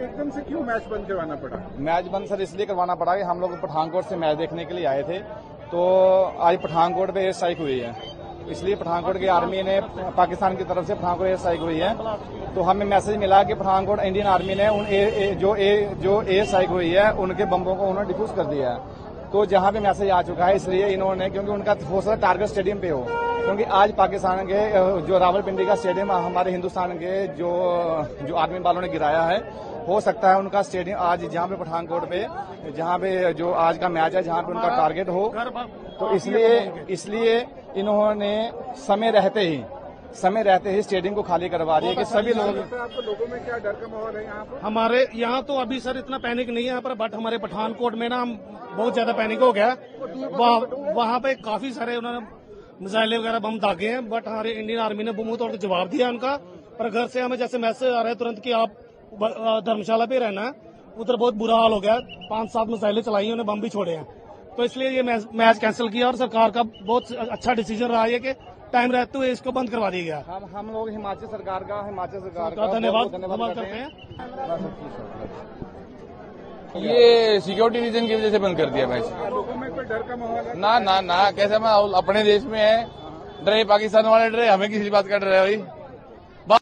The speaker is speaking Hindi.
एकदम से क्यों मैच बंद करवाना पड़ा? मैच बंद सर इसलिए करवाना पड़ा कि हम लोग पठानकोट से मैच देखने के लिए आए थे, तो आज पठानकोट पे एयर स्ट्राइक हुई है, इसलिए पठानकोट की आर्मी ने पाकिस्तान की तरफ से पठानकोट एयर स्ट्राइक हुई है। तो हमें मैसेज मिला कि पठानकोट इंडियन आर्मी ने उन जो एयर स्ट्राइक हुई है उनके बम्बों को उन्होंने डिफ्यूज कर दिया है। तो जहां पे मैसेज आ चुका है इसलिए इन्होंने, क्योंकि उनका हो सकता टारगेट स्टेडियम पे हो, क्योंकि आज पाकिस्तान के जो रावलपिंडी का स्टेडियम हमारे हिंदुस्तान के जो आर्मी वालों ने गिराया है, हो सकता है उनका स्टेडियम आज जहां पे पठानकोट पे जहां पे जो आज का मैच है जहां पे उनका टारगेट हो, तो इसलिए इन्होंने समय रहते ही स्टेडियम को खाली करवा दिया कि सभी लोग। आपको लोगों में क्या डर का माहौल है यहाँ पर? हमारे यहाँ तो अभी सर इतना पैनिक नहीं है यहाँ पर, बट हमारे पठानकोट में ना बहुत ज्यादा पैनिक हो गया। वहाँ पे काफी सारे उन्होंने मिसाइलें वगैरह बम दागे हैं, बट हमारे इंडियन आर्मी ने मुंह तोड़ के जवाब दिया उनका। पर घर से हमें जैसे मैसेज आ रहा है तुरंत कि आप धर्मशाला पे रहना है, उधर बहुत बुरा हाल हो गया, 5-7 मिसाइलें चलाई, उन्हें बम भी छोड़े हैं। तो इसलिए ये मैच कैंसिल किया और सरकार का बहुत अच्छा डिसीजन रहा है कि टाइम रहते हुए इसको बंद करवा दिया गया। हम लोग हिमाचल सरकार का धन्यवाद करते हैं। ये सिक्योरिटी रीजन की वजह से बंद कर दिया मैच। लोगों में कोई डर का माहौल है? ना कैसे हम अपने देश में है, डरे पाकिस्तान वाले डरे, हमें किसी बात का डर है भाई।